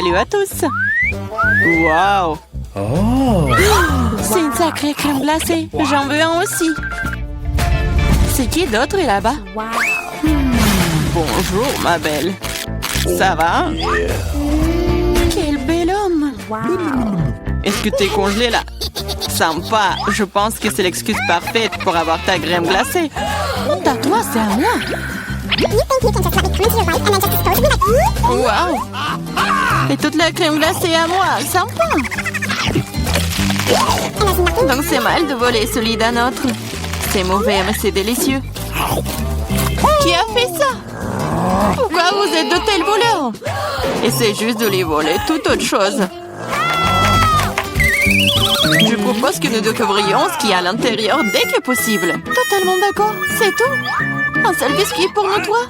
Salut à tous! Wow! Oh. C'est une sacrée crème glacée. J'en veux un aussi. C'est qui d'autre est là-bas? Bonjour, ma belle. Ça va? Quel bel homme! Est-ce que t'es congelé là? Sympa. Je pense que c'est l'excuse parfaite pour avoir ta crème glacée. Honte à toi, c'est à moi. Wow! Et toute la crème glacée à moi. Sympa. Donc c'est mal de voler celui d'un autre. C'est mauvais, mais c'est délicieux. Qui a fait ça? Pourquoi vous êtes de tels voleurs? Essayez juste de les voler, toute autre chose. Je propose que nous découvrions ce qu'il y a à l'intérieur dès que possible. Totalement d'accord, c'est tout. Un seul biscuit pour nous trois?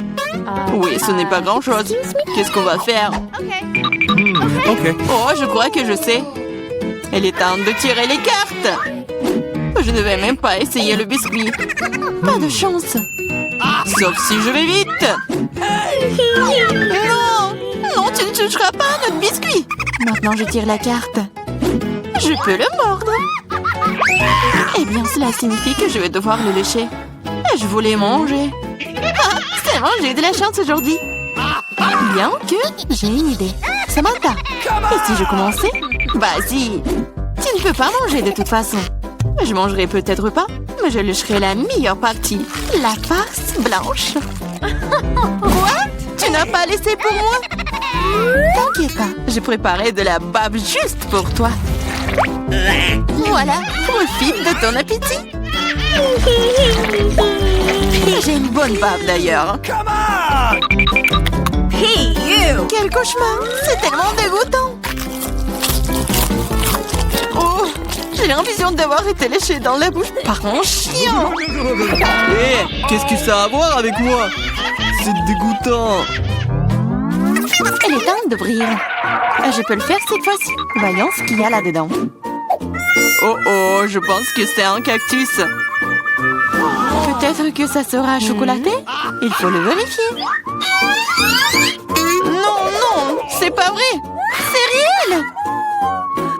Oui, ce n'est pas grand-chose. Qu'est-ce qu'on va faire? Ok. Oh, je crois que je sais. Il est temps de tirer les cartes. Je ne vais même pas essayer le biscuit. Pas de chance. Sauf si je vais vite. Non! Non, tu ne toucheras pas à notre biscuit. Maintenant, je tire la carte. Je peux le mordre. Eh bien, cela signifie que je vais devoir le lécher. Je voulais manger. Ah, c'est bon, j'ai eu de la chance aujourd'hui. Bien que j'ai une idée. Samantha, et si je commençais? Vas-y. Tu ne peux pas manger de toute façon. Je mangerai peut-être pas, mais je lécherai la meilleure partie. La farce blanche. Quoi? Tu n'as pas laissé pour moi? T'inquiète pas, j'ai préparé de la bave juste pour toi. Voilà, profite de ton appétit. J'ai une bonne bave d'ailleurs. Hey, you! Quel cauchemar! C'est tellement dégoûtant! Oh! J'ai l'impression d'avoir été léchée dans la bouche par un chien! Hé, qu'est-ce que ça a à voir avec moi? C'est dégoûtant. Il est temps d'ouvrir. Je peux le faire cette fois-ci. Voyons ce qu'il y a là-dedans. Oh oh, je pense que c'est un cactus. Peut-être que ça sera chocolaté? Il faut le vérifier. Non, non, c'est pas vrai. C'est réel.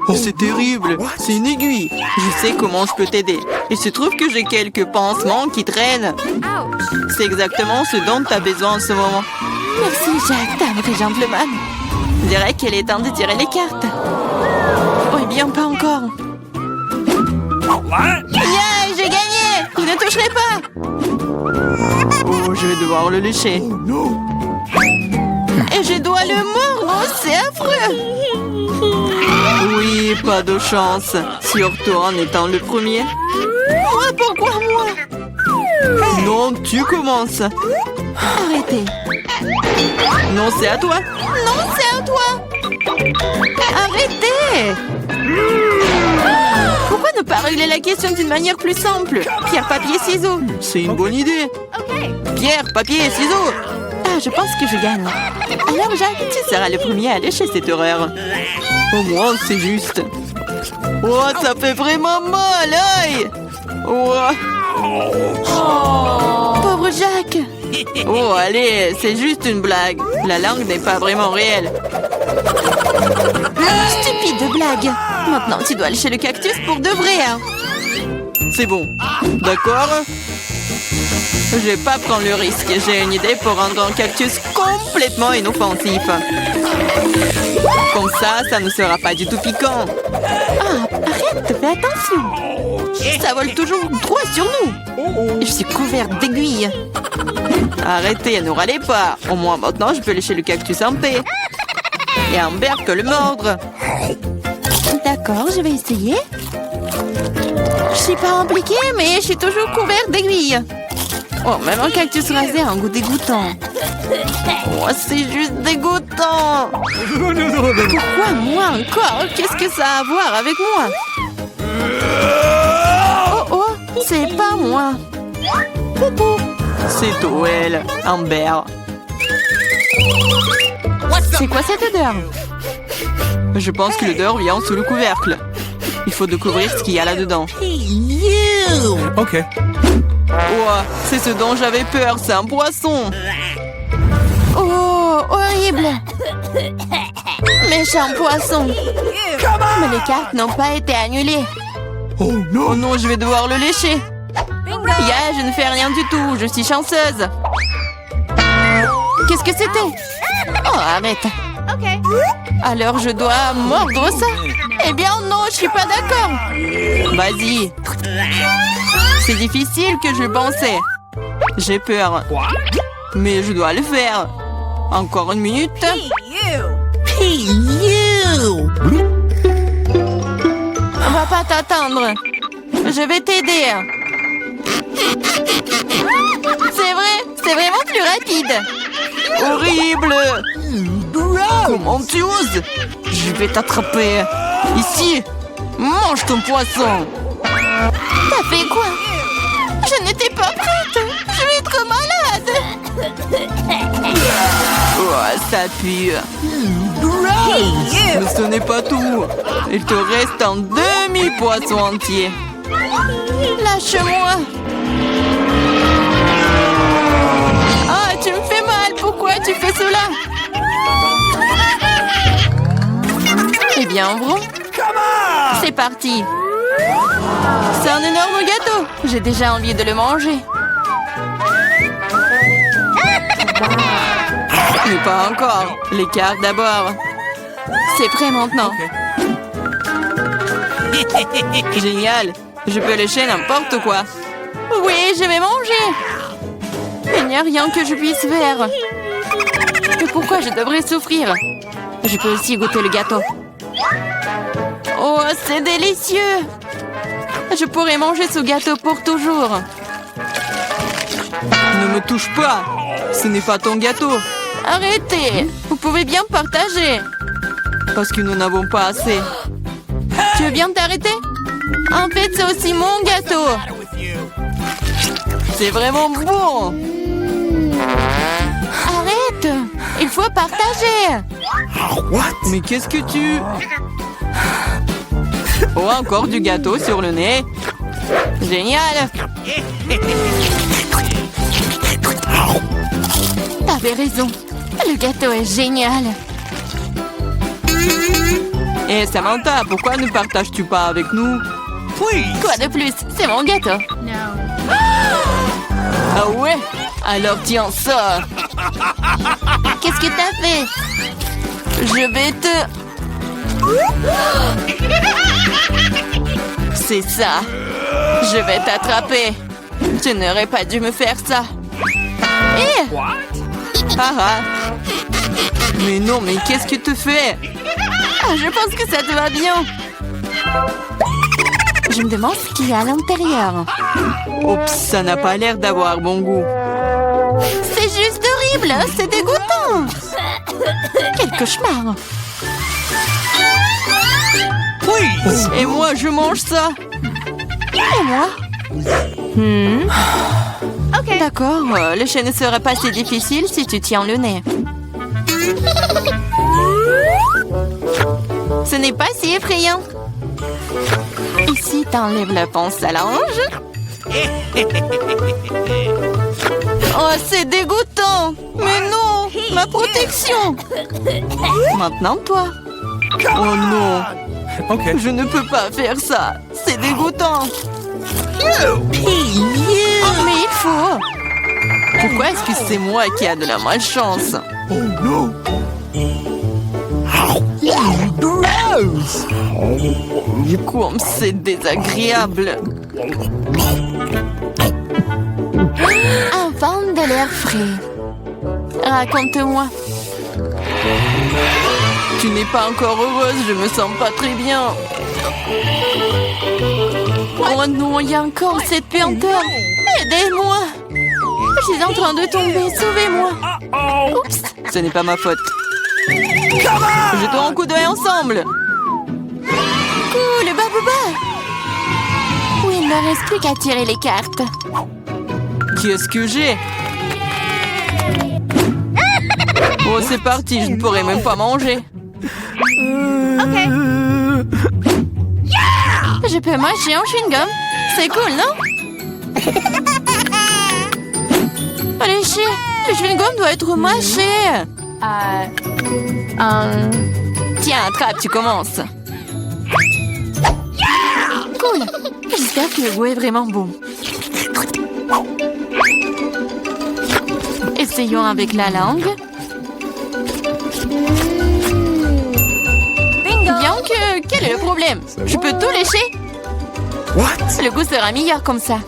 Oh, c'est terrible. C'est une aiguille. Je sais comment je peux t'aider. Il se trouve que j'ai quelques pansements qui traînent. C'est exactement ce dont tu as besoin en ce moment. Merci, Jack, t'as un gentleman. Je dirais qu'il est temps de tirer les cartes. Oh, eh bien, pas encore. Yeah, j'ai gagné. Je ne toucherai pas. Oh, je vais devoir le lécher. Et je dois le mordre. Oh, c'est affreux. Oui, pas de chance. Surtout en étant le premier. Moi, pourquoi moi? Non, tu commences. Arrêtez. Non, c'est à toi. Non, c'est à toi. Arrêtez. Pourquoi ne pas régler la question d'une manière plus simple? Pierre, papier, ciseaux. C'est une bonne idée. Pierre, papier, ciseaux. Ah, je pense que je gagne. Alors, Jacques, tu seras le premier à lécher cette horreur. Au moins, c'est juste. Oh, ça fait vraiment mal, aïe. Oh. Pauvre Jacques. Oh, allez, c'est juste une blague. La langue n'est pas vraiment réelle. Stupide blague. Maintenant, tu dois lécher le cactus pour de vrai. Hein. C'est bon. D'accord? Je vais pas prendre le risque. J'ai une idée pour rendre un cactus complètement inoffensif. Comme ça ne sera pas du tout piquant. Ah, arrête, fais attention. Ça vole toujours droit sur nous. Je suis couverte d'aiguilles. Arrêtez, ne râlez pas. Au moins maintenant, je peux lécher le cactus en paix. Et Amber peut le mordre. D'accord, je vais essayer. Je suis pas impliquée, mais je suis toujours couverte d'aiguilles. Oh, même un cactus rasé a un goût dégoûtant. Oh, c'est juste dégoûtant. Pourquoi moi encore? Qu'est-ce que ça a à voir avec moi? Oh, oh, c'est pas moi. Poupou. C'est Toel, Amber. C'est quoi cette odeur? Je pense que l'odeur vient sous le couvercle. Il faut découvrir ce qu'il y a là-dedans. Ok. Oh, c'est ce dont j'avais peur, c'est un poisson. Oh, horrible. Méchant poisson. Mais les cartes n'ont pas été annulées. Oh non, je vais devoir le lécher. Yeah, je ne fais rien du tout. Je suis chanceuse. Qu'est-ce que c'était? Oh, arrête. Alors je dois mordre ça? Eh bien non, je suis pas d'accord. Vas-y. C'est difficile que je pensais. J'ai peur. Mais je dois le faire. Encore une minute. On va pas t'attendre. Je vais t'aider. C'est vrai, c'est vraiment plus rapide. Horrible! Comment tu oses? Je vais t'attraper. Ici. Mange ton poisson. T'as fait quoi? Je n'étais pas prête. Je vais être malade. Oh, ça pue. Mais ce n'est pas tout. Il te reste un demi-poisson entier. Lâche-moi. Ah, tu me fais mal. Pourquoi tu fais cela? Eh bien, ouvrons. C'est parti. C'est un énorme gâteau. J'ai déjà envie de le manger. Mais pas encore. Les cartes d'abord. C'est prêt maintenant. Génial. Je peux lécher n'importe quoi. Oui, je vais manger. Il n'y a rien que je puisse faire. Mais pourquoi je devrais souffrir? Je peux aussi goûter le gâteau. Oh, c'est délicieux. Je pourrais manger ce gâteau pour toujours. Ne me touche pas. Ce n'est pas ton gâteau. Arrêtez. Vous pouvez bien partager. Parce que nous n'avons pas assez. Tu veux bien t'arrêter? En fait, c'est aussi mon gâteau. C'est vraiment bon. Arrête. Il faut partager. Mais qu'est-ce que tu... Oh, encore du gâteau sur le nez. Génial. T'avais raison. Le gâteau est génial. Et Samantha, pourquoi ne partages-tu pas avec nous? Quoi de plus? C'est mon gâteau. Ah ouais? Alors tiens ça. Qu'est-ce que t'as fait? Je vais te... C'est ça. Je vais t'attraper. Tu n'aurais pas dû me faire ça. Eh! Ah ah. Mais non, mais qu'est-ce que tu fais? Ah, je pense que ça te va bien. Je me demande ce qu'il y a à l'intérieur. Oups, ça n'a pas l'air d'avoir bon goût. C'est juste horrible. C'est dégoûtant. Quel cauchemar. Et moi, je mange ça. Et moi? Ok. D'accord, le chien ne sera pas si difficile si tu tiens le nez. Ce n'est pas si effrayant. Ici, t'enlèves la pince à linge. Oh, c'est dégoûtant. Mais non, ma protection. Maintenant, toi. Oh non. Okay. Je ne peux pas faire ça. C'est dégoûtant. Oh, mais il faut. Pourquoi est-ce que c'est moi qui a de la malchance? Oh non. Comme c'est désagréable. Un vent de l'air frais. Raconte-moi. Tu n'es pas encore heureuse, je me sens pas très bien. Oh non, il y a encore cette puanteur. Aidez-moi. Je suis en train de tomber, sauvez-moi. Oups. Ce n'est pas ma faute. Jetons un coup d'œil ensemble. Cool, babouba. Oui, il ne reste plus qu'à tirer les cartes. Qu'est-ce que j'ai? Oh, c'est parti, je ne pourrai même pas manger. Je peux mâcher un chewing-gum. C'est cool, non? Allez, le chewing-gum doit être mâché. Tiens, attrape, tu commences. Cool. J'espère que le goût est vraiment bon. Essayons avec la langue. Bien que... Quel est le problème? Je peux tout lécher? What? Le goût sera meilleur comme ça.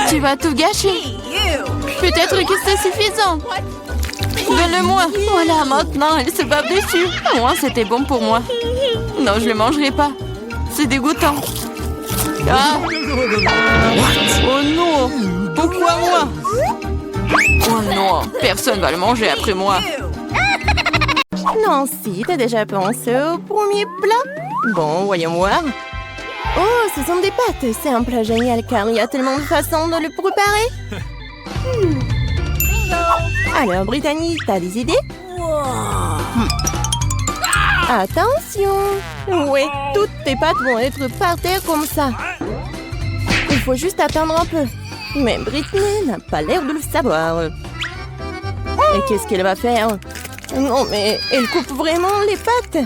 Tu vas tout gâcher. Peut-être que c'est suffisant. Donne-le-moi. Voilà, maintenant, elle se bave dessus. Au moins, c'était bon pour moi. Non, je le mangerai pas. C'est dégoûtant. Ah. Oh non. Pourquoi moi? Oh non, personne va le manger après moi. Nancy, t'as déjà pensé au premier plat? Bon, voyons voir. Oh, ce sont des pâtes. C'est un plat génial car il y a tellement de façons de le préparer. Alors, Brittany, t'as des idées? Attention! Ouais, toutes tes pâtes vont être par terre comme ça. Il faut juste attendre un peu. Mais Brittany n'a pas l'air de le savoir. Et qu'est-ce qu'elle va faire? Non, mais elle coupe vraiment les pâtes.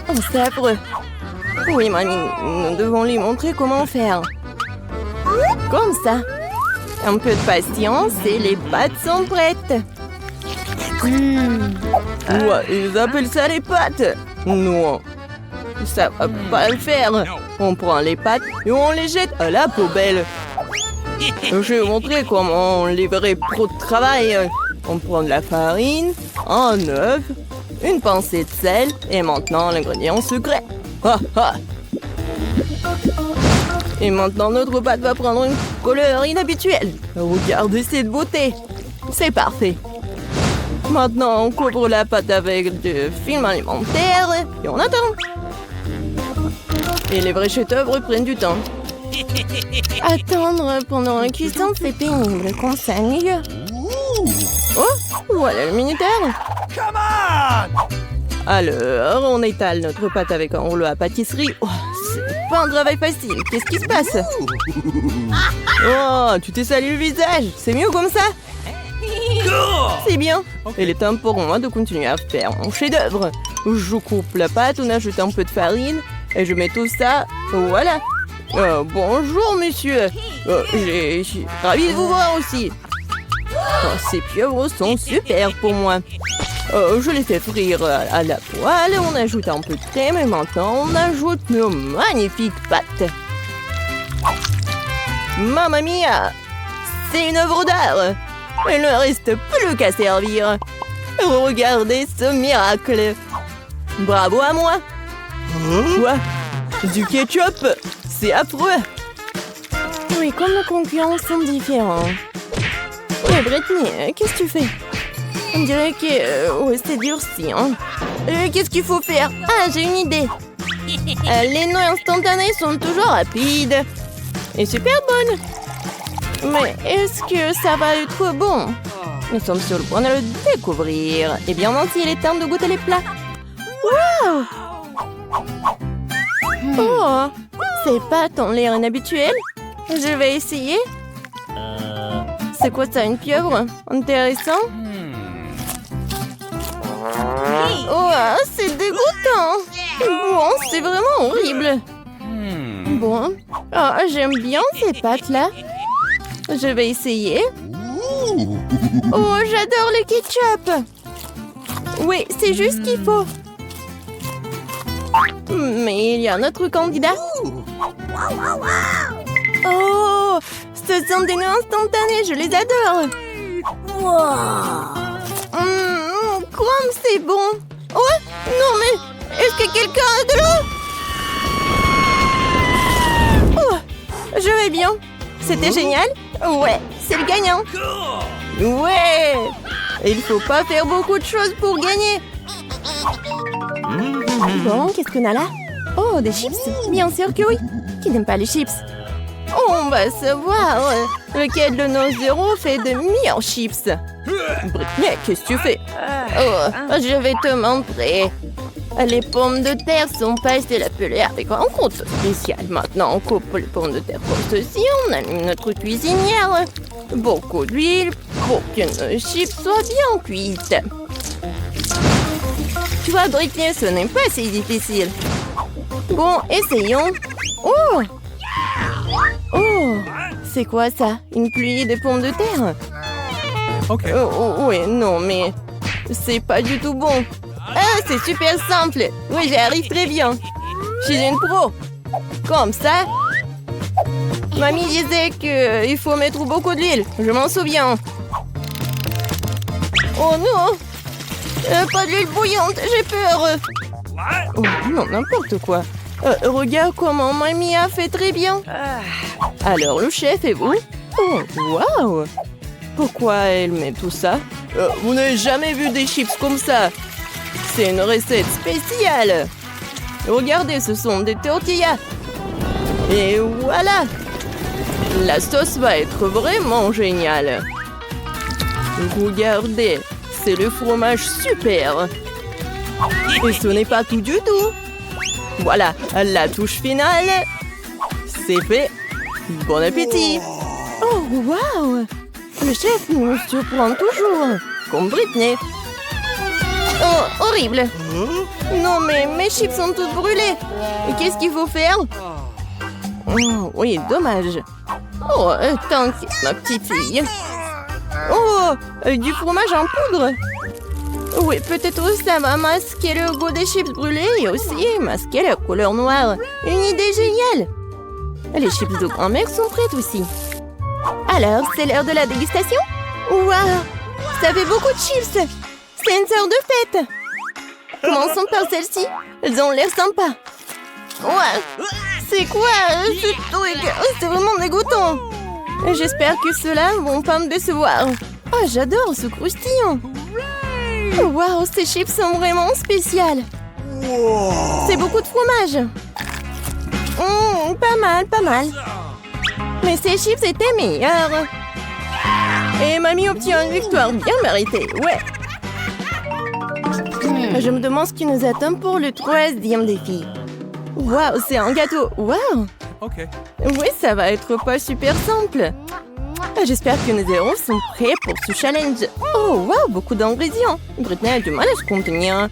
Oh, c'est affreux. Oui, mamie, nous devons lui montrer comment faire. Comme ça. Un peu de patience et les pâtes sont prêtes. Ouais, ils appellent ça les pâtes. Non, ça va pas le faire. On prend les pâtes et on les jette à la poubelle. Je vais vous montrer comment on livrait trop de travail. On prend de la farine, un œuf, une pincée de sel et maintenant l'ingrédient secret. Ha, ha. Et maintenant notre pâte va prendre une couleur inhabituelle. Regardez cette beauté. C'est parfait. Maintenant on couvre la pâte avec du film alimentaire et on attend. Et les vrais chefs-d'œuvre prennent du temps. Attendre pendant la cuisson, c'est pénible, conseille. Oh, voilà le minuteur. Alors, on étale notre pâte avec un rouleau à pâtisserie. Oh, c'est pas un travail facile. Qu'est-ce qui se passe? Oh, tu t'es sali le visage. C'est mieux comme ça? C'est bien. Il est temps pour moi de continuer à faire mon chef-d'œuvre. Je coupe la pâte, on ajoute un peu de farine et je mets tout ça. Voilà. Bonjour, monsieur. Je suis ravie de vous voir aussi. Oh, ces pieuvres sont super pour moi. Je les fais frire à la poêle. On ajoute un peu de crème et maintenant on ajoute nos magnifiques pâtes. Mamma mia! C'est une œuvre d'art. Il ne reste plus qu'à servir. Regardez ce miracle. Bravo à moi. Quoi? Du ketchup? C'est affreux. Oui, comme nos concurrents sont différents. Mais Brittany, qu'est-ce que tu fais? On dirait que c'est durci. Hein? Qu'est-ce qu'il faut faire? Ah, j'ai une idée. Les noix instantanées sont toujours rapides et super bonnes. Mais est-ce que ça va être bon? Nous sommes sur le point de le découvrir. Eh bien, Nancy, il est temps de goûter les plats. Wow! Oh, ces pâtes ont l'air inhabituelles. Je vais essayer. C'est quoi ça, une pieuvre? Intéressant. Oh, c'est dégoûtant. Bon, c'est vraiment horrible. Bon, j'aime bien ces pâtes-là. Je vais essayer. Oh, j'adore le ketchup. Oui, c'est juste ce qu'il faut. Mais il y a un autre candidat. Oh, ce sont des noix instantanées, je les adore. Comme c'est bon. Oh, non mais, est-ce que quelqu'un a de l'eau? Oh, je vais bien. C'était génial. Ouais, c'est le gagnant. Ouais. Il faut pas faire beaucoup de choses pour gagner. Bon, qu'est-ce qu'on a là? Oh, des chips? Bien sûr que oui. Qui n'aime pas les chips? On va savoir lequel de nos héros fait de meilleurs chips. Brittany, qu'est-ce que tu fais? Oh, je vais te montrer. Les pommes de terre sont passées la pelée avec un couteau spécial. Maintenant, on coupe les pommes de terre comme ceci. On allume notre cuisinière. Beaucoup d'huile pour que nos chips soient bien cuites. Tu vois, Britney, ce n'est pas si difficile. Bon, essayons. Oh! Oh! C'est quoi ça? Une pluie de pommes de terre? Ok. Oui, non, mais c'est pas du tout bon. Ah, c'est super simple. Oui, j'y arrive très bien. Je suis une pro. Comme ça. Mamie disait qu'il faut mettre beaucoup d'huile. Je m'en souviens. Oh non! Pas d'huile bouillante, j'ai peur. Oh, non, n'importe quoi. Regarde comment Mamie a fait très bien. Alors, le chef et vous? Oh, waouh! Pourquoi elle met tout ça? Vous n'avez jamais vu des chips comme ça. C'est une recette spéciale. Regardez, ce sont des tortillas. Et voilà. La sauce va être vraiment géniale. Regardez, c'est le fromage super. Et ce n'est pas tout du tout. Voilà, la touche finale. C'est fait. Bon appétit. Oh, waouh! Le chef nous surprend toujours. Comme Britney. Oh, horrible. Non, mais mes chips sont toutes brûlées. Et qu'est-ce qu'il faut faire? Oh, oui, dommage. Oh, t'inquiète, ma petite fille. Oh, du fromage en poudre. Oui, peut-être ça va masquer le goût des chips brûlés et aussi masquer la couleur noire. Une idée géniale. Les chips de grand-mère sont prêtes aussi. Alors, c'est l'heure de la dégustation? Waouh! Ça fait beaucoup de chips! C'est une sorte de fête! Commençons par celle-ci. Elles ont l'air sympas. Ouais! C'est quoi ce truc? C'est vraiment dégoûtant! J'espère que ceux-là vont pas me décevoir. Oh, j'adore ce croustillant! Waouh, ces chips sont vraiment spéciales! C'est beaucoup de fromage! Pas mal, pas mal. Mais ces chips étaient meilleurs. Et Mamie obtient une victoire bien méritée, ouais. Je me demande ce qui nous attend pour le 3e défi. Waouh, c'est un gâteau. Waouh. Ok. Oui, ça va être pas super simple. J'espère que nos héros sont prêts pour ce challenge. Oh, waouh, beaucoup d'ingrédients. Britney a du mal à se contenir.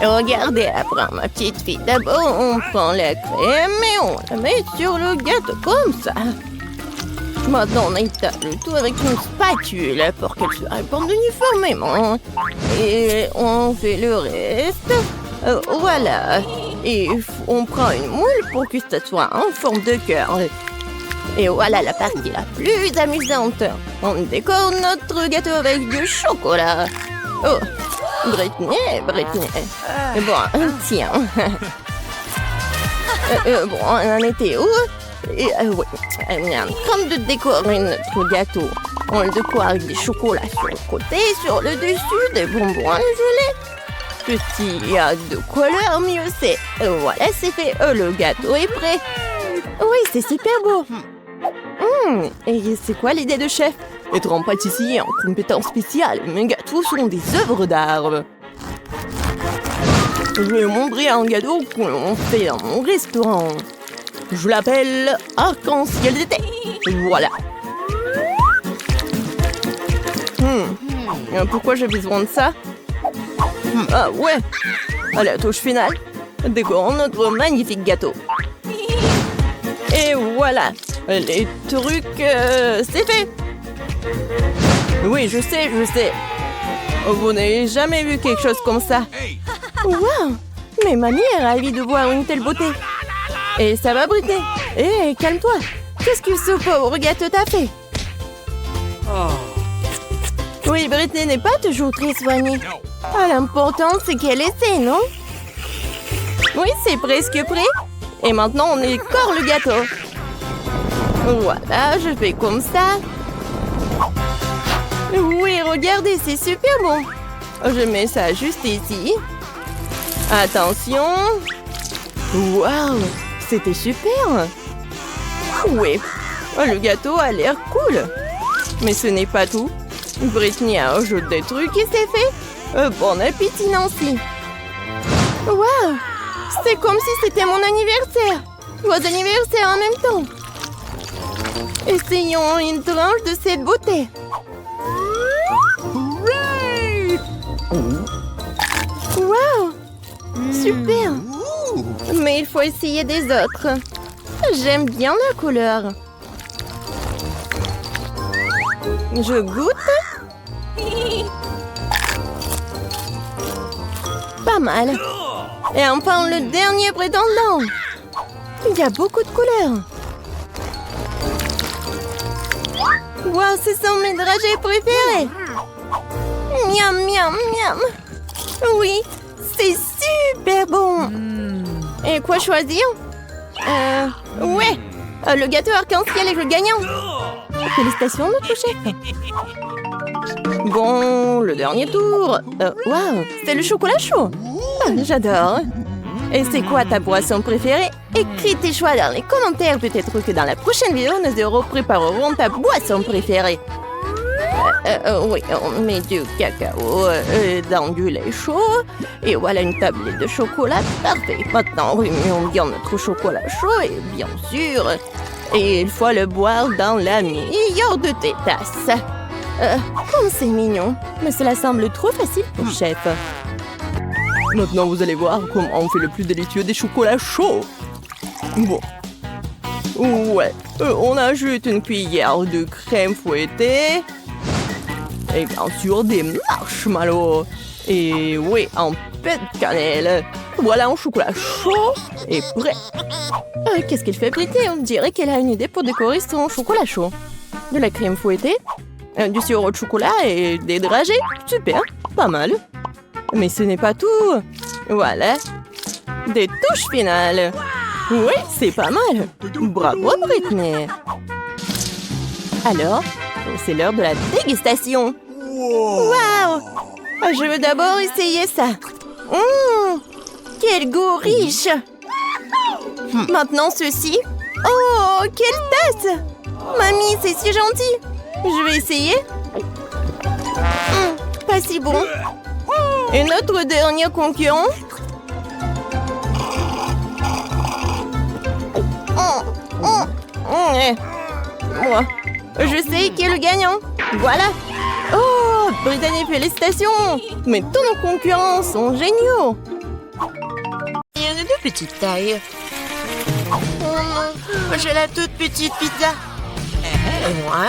Regardez, après ma petite fille. D'abord, on prend la crème et on la met sur le gâteau comme ça. Maintenant, on étale le tout avec une spatule pour qu'elle se répande uniformément. Et on fait le reste. Voilà. Et on prend une moule pour que ça soit en forme de cœur. Et voilà la partie la plus amusante. On décore notre gâteau avec du chocolat. Oh, Britney. Bon, tiens. Bon, on en était où? Oui, on est en train de décorer notre gâteau. On le décore avec des chocolats sur le côté, sur le dessus, des bonbons gelés. Plus il y a de couleurs, mieux c'est. Voilà, c'est fait. Le gâteau est prêt. Oui, c'est super beau. Et c'est quoi l'idée de chef? Être un pâtissier en compétence spéciale. Mes gâteaux sont des œuvres d'art. Je vais montrer un gâteau qu'on fait dans mon restaurant. Je l'appelle arc-en-ciel d'été. Voilà. Pourquoi j'ai besoin de ça? Ah ouais. À la touche finale, décorons notre magnifique gâteau. Et voilà. Les trucs, c'est fait. Oui, je sais. Vous n'avez jamais vu quelque chose comme ça. Waouh! Mais mamie est ravie de voir une telle beauté. Et ça va, Britney? Hé, calme-toi. Qu'est-ce que ce pauvre gâteau t'a fait? Oui, Britney n'est pas toujours très soignée. L'important, c'est qu'elle essaie, non? Oui, c'est presque prêt. Et maintenant, on décore le gâteau. Voilà, je fais comme ça. Oui, regardez, c'est super bon. Je mets ça juste ici. Attention. Waouh, c'était super. Oui, le gâteau a l'air cool. Mais ce n'est pas tout. Britney a ajouté des trucs et c'est fait. Bon appétit, Nancy. Waouh, c'est comme si c'était mon anniversaire. Vos anniversaires en même temps. Essayons une tranche de cette beauté. Wow! Super! Mais il faut essayer des autres. J'aime bien la couleur. Je goûte. Pas mal. Et enfin, le dernier prétendant. Il y a beaucoup de couleurs. Wow, ce sont mes dragées préférées. Miam, miam, miam. Oui, c'est super bon. Et quoi choisir? Ouais, le gâteau arc-en-ciel est le gagnant. Félicitations, notre chef. Bon, le dernier tour. Waouh, c'est le chocolat chaud. Ah, j'adore. Et c'est quoi ta boisson préférée? Écris tes choix dans les commentaires. Peut-être que dans la prochaine vidéo, nous préparerons ta boisson préférée. Oui, on met du cacao dans du lait chaud. Et voilà une tablette de chocolat. Parfait. Maintenant, remuons bien notre chocolat chaud. Et bien sûr, et il faut le boire dans la meilleure de tes tasses. Comme c'est mignon. Mais cela semble trop facile pour chef. Maintenant, vous allez voir comment on fait le plus délicieux des chocolats chauds. Bon. Ouais. On ajoute une cuillère de crème fouettée. Et bien sûr, des marshmallows. Et oui, un peu de cannelle. Voilà un chocolat chaud et prêt. Qu'est-ce qu'elle fait, Britney? On dirait qu'elle a une idée pour décorer son chocolat chaud. De la crème fouettée, du sirop de chocolat et des dragées. Super, pas mal. Mais ce n'est pas tout. Voilà. Des touches finales. Oui, c'est pas mal. Bravo, Britney. Alors, c'est l'heure de la dégustation. Waouh! Je veux d'abord essayer ça. Quel goût riche! Maintenant ceci. Oh, quelle tasse! Mamie, c'est si gentil. Je vais essayer. Pas si bon. Et notre dernier concurrent. Moi, je sais qui est le gagnant. Voilà. Oh, Brittany, félicitations. Mais tous nos concurrents sont géniaux. Il y en a de petite taille. Oh non, j'ai la toute petite pizza. Et moi,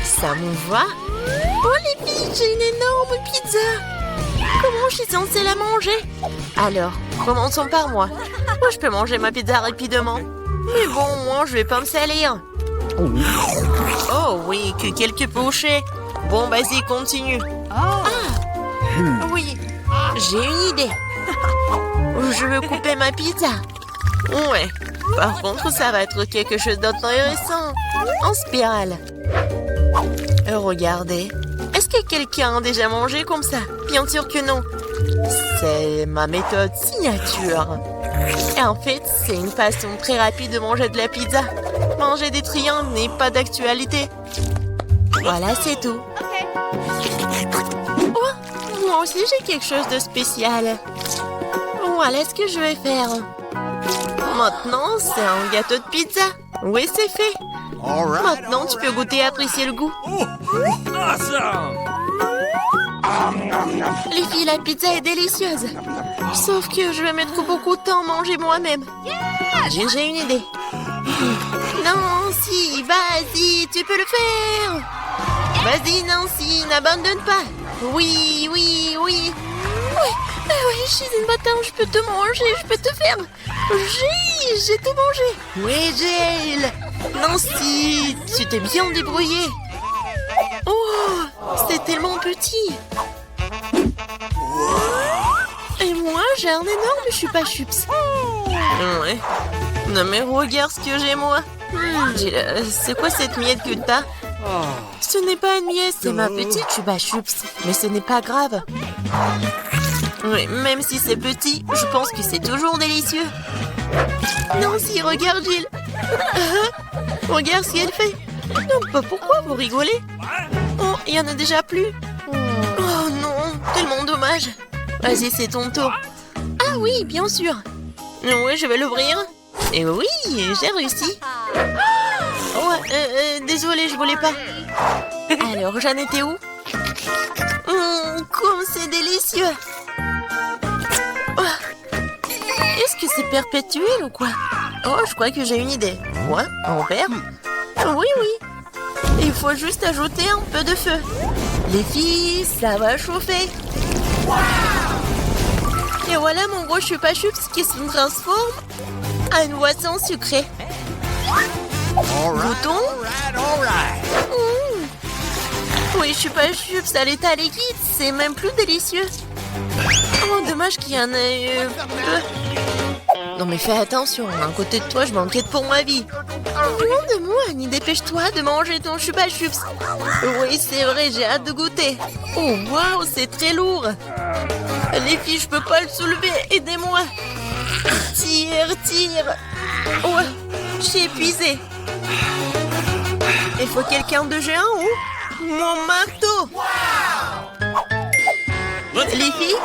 ça me va. Oh les filles, j'ai une énorme pizza. Comment je suis censée la manger? Alors, commençons par moi. Moi, je peux manger ma pizza rapidement. Mais bon, moi, je vais pas me salir. Oh oui, que quelques pochés. Bon, vas-y, continue. Ah, oui, j'ai une idée. Je veux couper ma pizza. Ouais, par contre, ça va être quelque chose d'intéressant. En spirale. Regardez. Est-ce que quelqu'un a déjà mangé comme ça? Bien sûr que non. C'est ma méthode signature. Et en fait, c'est une façon très rapide de manger de la pizza. Manger des triangles n'est pas d'actualité. Voilà, c'est tout. Oh, moi aussi, j'ai quelque chose de spécial. Voilà ce que je vais faire. Maintenant, c'est un gâteau de pizza. Oui, c'est fait. Maintenant, tu peux goûter et apprécier le goût. Les filles, la pizza est délicieuse. Sauf que je vais mettre beaucoup de temps à manger moi-même. J'ai une idée. Nancy, vas-y, tu peux le faire. Vas-y, Nancy, n'abandonne pas. Oui, oui, oui. Oui, je suis une bâtarde, je peux te manger, je peux te faire. J'ai tout mangé. Oui, Jill. Nancy, tu t'es bien débrouillée. Oh, c'est tellement petit. Et moi, j'ai un énorme chupa-chups. Ouais. Non mais regarde ce que j'ai moi. C'est quoi cette miette que t'as? Ce n'est pas une miette, c'est ma petite chupa-chups. Mais ce n'est pas grave. Oui, même si c'est petit, je pense que c'est toujours délicieux. Nancy, regarde Jill. Regarde ce qu'elle fait. Non, pourquoi vous rigolez? Oh, il y en a déjà plus. Oh non, tellement dommage. Vas-y, c'est ton tour. Ah oui, bien sûr. Oui, je vais l'ouvrir. Et oui, j'ai réussi. Wow, Désolée, je voulais pas. Alors, j'en étais où? Comme c'est délicieux. Est-ce que c'est perpétuel ou quoi? Oh, je crois que j'ai une idée. Quoi? En verre? Oui, oui. Il faut juste ajouter un peu de feu. Les filles, ça va chauffer. Et voilà mon gros chupa-chups qui se transforme en une boisson sucrée. Bouton? Oui, chupa-chups à l'état liquide, c'est même plus délicieux. Oh, dommage qu'il y en ait peu. Non mais fais attention, à côté de toi, je m'inquiète pour ma vie. Loin de moi, Annie, dépêche-toi de manger ton chupa-chups. Oui, c'est vrai, j'ai hâte de goûter. Oh, waouh, c'est très lourd. Les filles, je peux pas le soulever, aidez-moi. Tire. Ouais, je suis épuisée. Il faut quelqu'un de géant ou mon marteau. Les filles,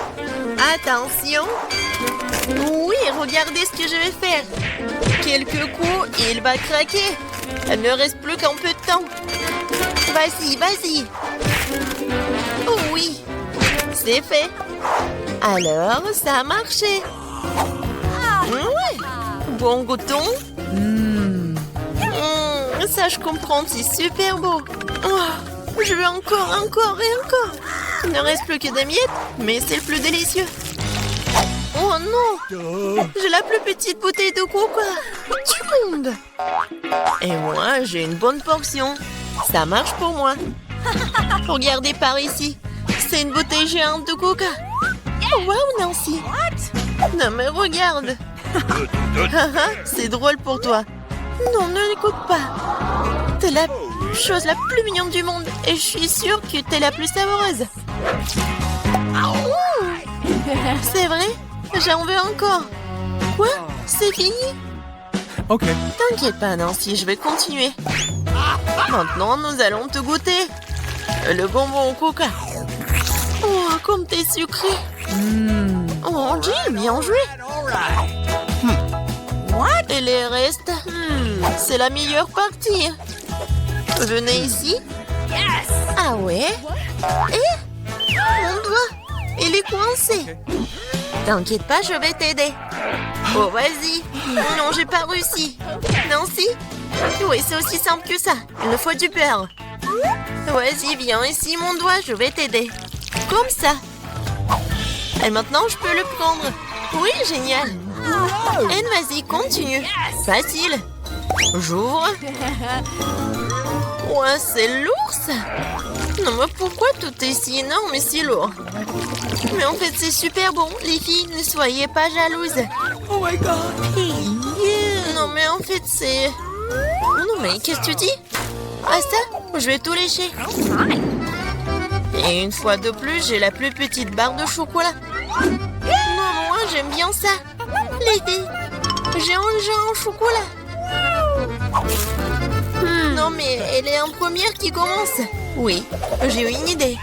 attention. Oui, regardez ce que je vais faire. Quelques coups et il va craquer. Il ne reste plus qu'un peu de temps. Vas-y. Oh oui, c'est fait. Alors, ça a marché. Ouais. Bon, goûtons. Ça, je comprends, c'est super beau. Oh, je veux encore. Il ne reste plus que des miettes, mais c'est le plus délicieux. Oh non! J'ai la plus petite bouteille de coca du monde. Et moi, j'ai une bonne portion. Ça marche pour moi. Regardez par ici. C'est une bouteille géante de coca. Oh, wow, Nancy. Non, mais regarde. C'est drôle pour toi. Non, ne l'écoute pas. T'es la chose la plus mignonne du monde. Et je suis sûre que t'es la plus savoureuse. C'est vrai? J'en veux encore. Quoi? C'est fini? Ok. T'inquiète pas, Nancy, je vais continuer. Maintenant, nous allons te goûter. Le bonbon au coca. Oh, comme t'es sucré. Oh, Jill, bien joué. Et les restes? C'est la meilleure partie. Venez ici. Ah ouais? Et? Mon doigt, il est coincé. T'inquiète pas, je vais t'aider. Oh, vas-y. Non, j'ai pas réussi. Nancy? Oui, c'est aussi simple que ça. Il me faut du beurre. Vas-y, viens ici, mon doigt, je vais t'aider. Comme ça. Et maintenant, je peux le prendre. Oui, génial. Et vas-y, continue. Facile. J'ouvre. Ouais, c'est lourd, ça. Non, mais pourquoi tout est si énorme et si lourd? Mais en fait, c'est super bon. Les filles, ne soyez pas jalouses. Oh my god. Non, mais en fait, c'est... Non, mais qu'est-ce que tu dis? Ah, ça? Je vais tout lécher. Et une fois de plus, j'ai la plus petite barre de chocolat. Non, moi, j'aime bien ça. Les filles, j'ai un géant au chocolat. Non, mais elle est en première qui commence. Oui, j'ai une idée.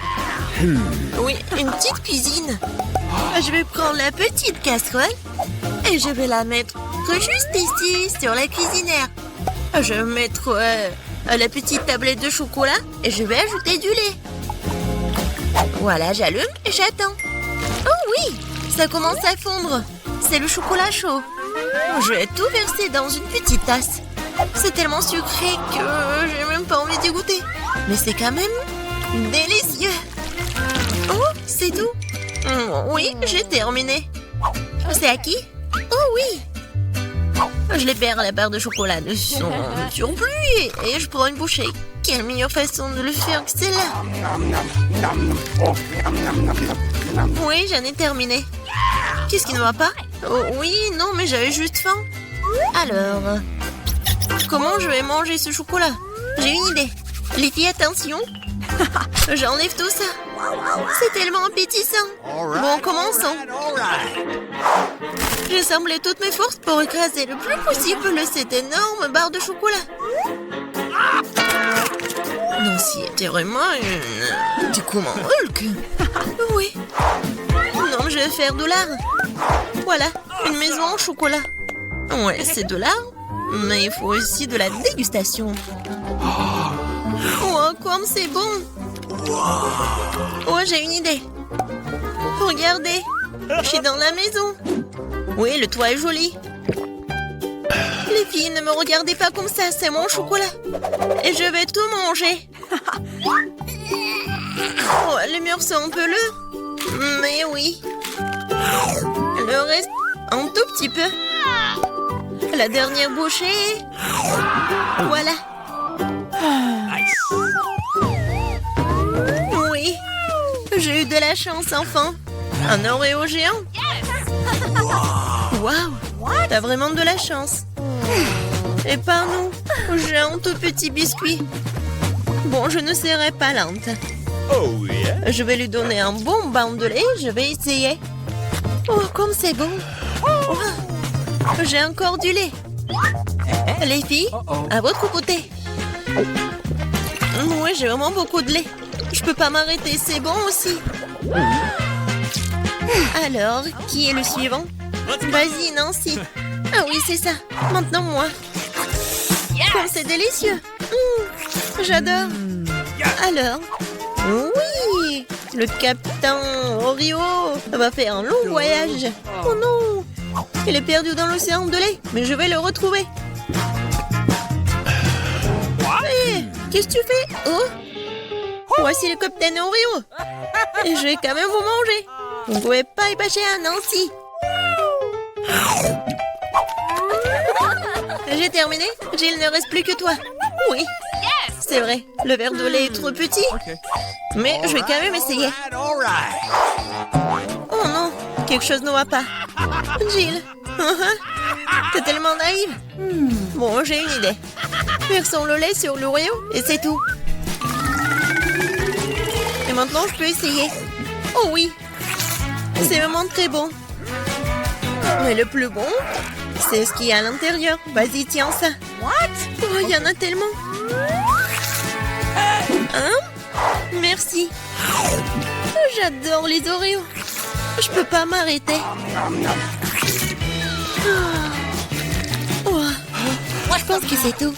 Oui, une petite cuisine. Je vais prendre la petite casserole et je vais la mettre juste ici, sur la cuisinière. Je vais mettre la petite tablette de chocolat et je vais ajouter du lait. Voilà, j'allume et j'attends. Oh oui, ça commence à fondre. C'est le chocolat chaud. Je vais tout verser dans une petite tasse. C'est tellement sucré que j'ai même pas envie d'y goûter. Mais c'est quand même délicieux. Oh, c'est tout. Oui, j'ai terminé. C'est à qui? Oh oui. Je libère la barre de chocolat de son surplus et je prends une bouchée. Quelle meilleure façon de le faire que celle-là? Oui, j'en ai terminé. Qu'est-ce qui ne va pas? Oh, oui, non, mais j'avais juste faim. Alors, comment je vais manger ce chocolat? J'ai une idée. Les filles, attention. J'enlève tout ça. C'est tellement appétissant. Bon, commençons. J'ai semblé toutes mes forces pour écraser le plus possible cette énorme barre de chocolat. Nancy était vraiment une... Du coup, mon Hulk. Oui. Non, je vais faire de l'art. Voilà, une maison en chocolat. Ouais, c'est de l'art, mais il faut aussi de la dégustation. Oh, comme c'est bon! Oh, j'ai une idée! Regardez! Je suis dans la maison! Oui, le toit est joli! Les filles, ne me regardez pas comme ça, c'est mon chocolat! Et je vais tout manger! Oh, les murs sont un peu lourds! Mais oui! Le reste, un tout petit peu! La dernière bouchée! Voilà! Oui! J'ai eu de la chance, enfant! Un Oreo géant! Waouh! T'as vraiment de la chance! Et pas nous! J'ai un tout petit biscuit! Bon, je ne serai pas lente! Je vais lui donner un bon bain de lait, je vais essayer! Oh, comme c'est bon! Oh, j'ai encore du lait! Les filles, à votre côté! Oui, j'ai vraiment beaucoup de lait! Je peux pas m'arrêter, c'est bon aussi! Alors, qui est le suivant? Vas-y, Nancy! Ah oui, c'est ça! Maintenant, moi! Comme c'est délicieux! J'adore! Alors? Oui! Le capitaine Oreo va faire un long voyage! Oh non! Il est perdu dans l'océan de lait, mais je vais le retrouver! Hé! Qu'est-ce que tu fais? Oh! Voici le capitaine Oreo! Et je vais quand même vous manger! Vous ne pouvez pas y passer à Nancy! J'ai terminé. Jill, ne reste plus que toi. Oui. C'est vrai, le verre de lait est trop petit. Mais je vais quand même essayer. Oh non, quelque chose ne va pas. Jill, t'es tellement naïve. Bon, j'ai une idée. Versons le lait sur l'Oreo et c'est tout. Et maintenant, je peux essayer. Oh oui, c'est vraiment très bon. Mais le plus bon, c'est ce qu'il y a à l'intérieur. Vas-y, tiens ça. Oh, il y en a tellement. Hein? Merci. J'adore les Oreos. Je peux pas m'arrêter. Oh. Je pense que c'est tout.